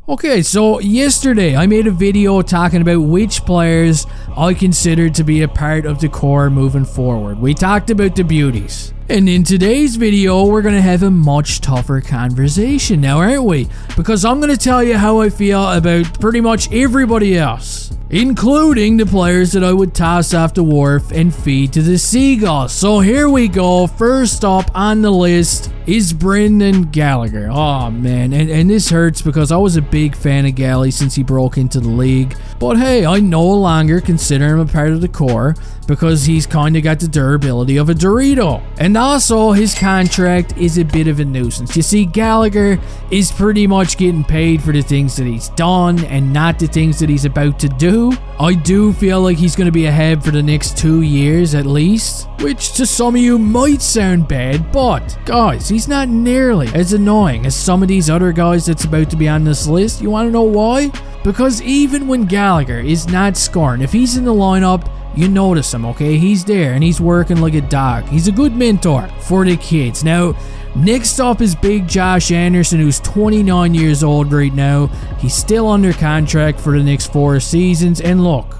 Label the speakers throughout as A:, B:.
A: Okay, so yesterday I made a video talking about which players I consider to be a part of the core moving forward. We talked about the beauties. And in today's video, we're going to have a much tougher conversation now, aren't we? Because I'm going to tell you how I feel about pretty much everybody else, including the players that I would toss off the wharf and feed to the seagulls. So here we go. First up on the list is Brendan Gallagher. Oh man, and this hurts because I was a big fan of Gally since he broke into the league. But hey, I no longer consider him a part of the core because he's kind of got the durability of a Dorito. And also, his contract is a bit of a nuisance. You see, Gallagher is pretty much getting paid for the things that he's done and not the things that he's about to do. I do feel like he's going to be a Hab for the next 2 years at least, which to some of you might sound bad, but guys, he's not nearly as annoying as some of these other guys that's about to be on this list. You want to know why? Because even when Gallagher is not scoring, if he's in the lineup, you notice him, okay? He's there and he's working like a dog. He's a good mentor for the kids. Now, next up is big Josh Anderson, who's 29 years old right now. He's still under contract for the next 4 seasons. And look,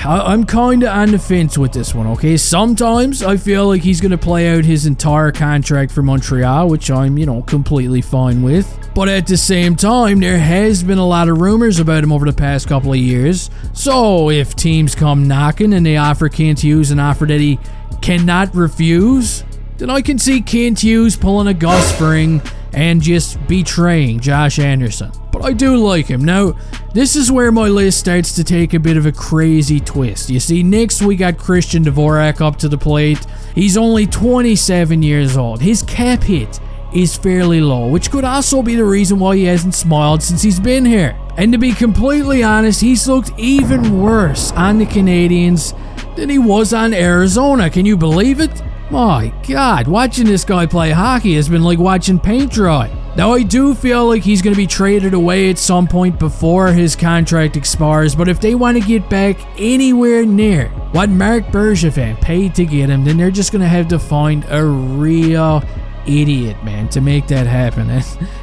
A: I'm kind of on the fence with this one, okay? Sometimes I feel like he's going to play out his entire contract for Montreal, which I'm, completely fine with. But at the same time, there has been a lot of rumors about him over the past couple of years. So if teams come knocking and they offer Kent Hughes an offer that he cannot refuse, then I can see Kent Hughes pulling a Gus Fring and just betraying Josh Anderson. But I do like him. Now, this is where my list starts to take a bit of a crazy twist. You see, next we got Christian Dvorak up to the plate. He's only 27 years old. His cap hit is fairly low, which could also be the reason why he hasn't smiled since he's been here. And to be completely honest, he's looked even worse on the Canadiens than he was on Arizona. Can you believe it? My God, watching this guy play hockey has been like watching paint dry. Now, I do feel like he's going to be traded away at some point before his contract expires, but if they want to get back anywhere near what Marc Bergevin paid to get him, then they're just going to have to find a real idiot, man, to make that happen.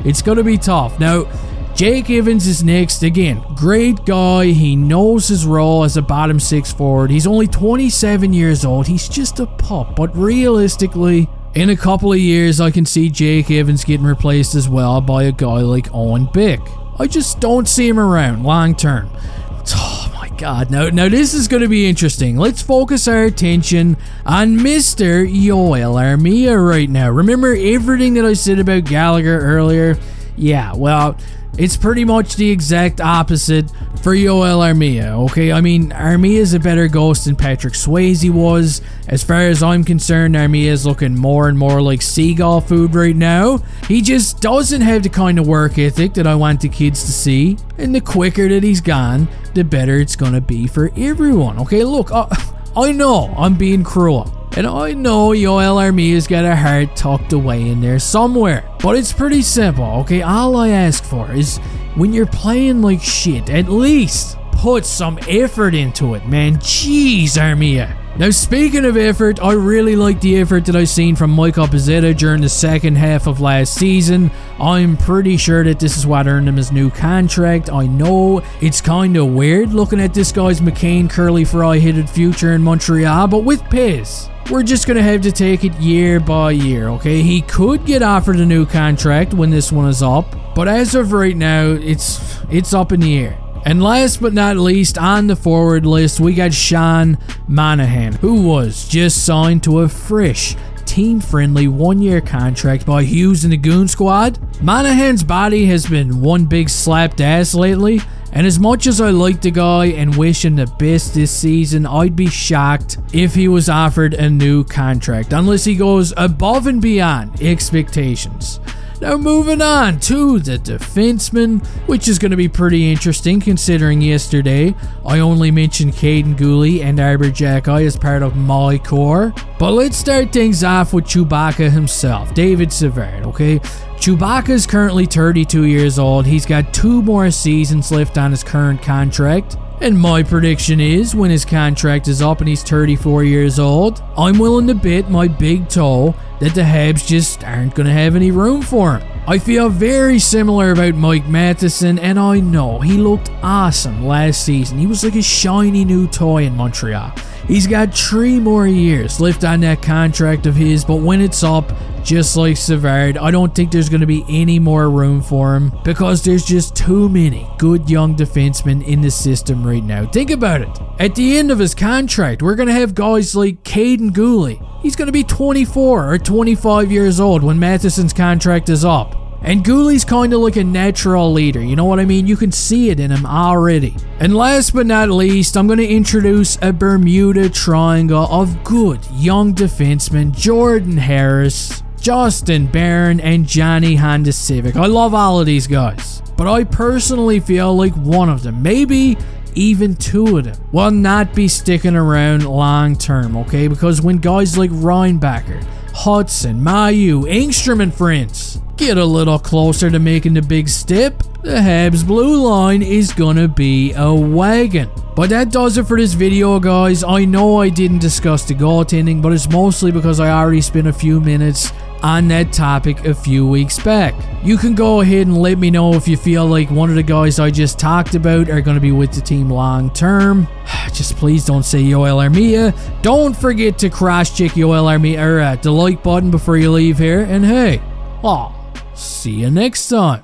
A: It's going to be tough. Now, Jake Evans is next. Again, great guy. He knows his role as a bottom six forward. He's only 27 years old. He's just a pup. But realistically, in a couple of years, I can see Jake Evans getting replaced as well by a guy like Owen Bick. I just don't see him around long term. Oh my God. Now this is going to be interesting. Let's focus our attention on Mr. Yoel Armia right now. Remember everything that I said about Gallagher earlier? Yeah, well, it's pretty much the exact opposite for Yoel Armia, okay? I mean, Armia is a better ghost than Patrick Swayze was. As far as I'm concerned, Armia is looking more and more like seagull food right now. He just doesn't have the kind of work ethic that I want the kids to see. And the quicker that he's gone, the better it's gonna be for everyone, okay? Look, I know I'm being cruel. And I know Yoel Armia's got a heart tucked away in there somewhere. But it's pretty simple, okay? All I ask for is when you're playing like shit, at least put some effort into it, man. Jeez, Armia. Now, speaking of effort, I really like the effort that I've seen from Michael Pezzetta during the second half of last season. I'm pretty sure that this is what earned him his new contract. I know it's kind of weird looking at this guy's McCain curly fry-headed future in Montreal, but with Pez, we're just going to have to take it year by year, okay? He could get offered a new contract when this one is up, but as of right now, it's up in the air. And last but not least, on the forward list, we got Sean Monahan, who was just signed to a fresh, team-friendly 1-year contract by Hughes and the Goon Squad. Monahan's body has been one big slapped ass lately, and as much as I like the guy and wish him the best this season, I'd be shocked if he was offered a new contract, unless he goes above and beyond expectations. Now moving on to the defenseman, which is going to be pretty interesting considering yesterday I only mentioned Caden Gooley and Arbor Jackeye as part of my core. But let's start things off with Chewbacca himself, David Savard, okay? Chewbacca is currently 32 years old. He's got 2 more seasons left on his current contract. And my prediction is, when his contract is up and he's 34 years old, I'm willing to bet my big toe that the Habs just aren't going to have any room for him. I feel very similar about Mike Matheson, and I know he looked awesome last season. He was like a shiny new toy in Montreal. He's got 3 more years left on that contract of his, but when it's up, just like Savard, I don't think there's going to be any more room for him because there's just too many good young defensemen in the system right now. Think about it. At the end of his contract, we're going to have guys like Caden Gooley. He's going to be 24 or 25 years old when Matheson's contract is up. And Gooley's kind of like a natural leader, you know what I mean? You can see it in him already. And last but not least, I'm going to introduce a Bermuda Triangle of good young defensemen: Jordan Harris, Justin Barron, and Johnny Honda Civic. I love all of these guys, but I personally feel like one of them, maybe even 2 of them, will not be sticking around long term, okay? Because when guys like Reinbacher, Hudson, Mayu, Engstrom, and friends get a little closer to making the big step, the Habs blue line is gonna be a wagon. But that does it for this video, guys. I know I didn't discuss the goaltending, but it's mostly because I already spent a few minutes on that topic a few weeks back. You can go ahead and let me know if you feel like one of the guys I just talked about are going to be with the team long term. Just please don't say Yoel Armia. Don't forget to cross-check Yoel Armia or the like button before you leave here. And hey, see you next time.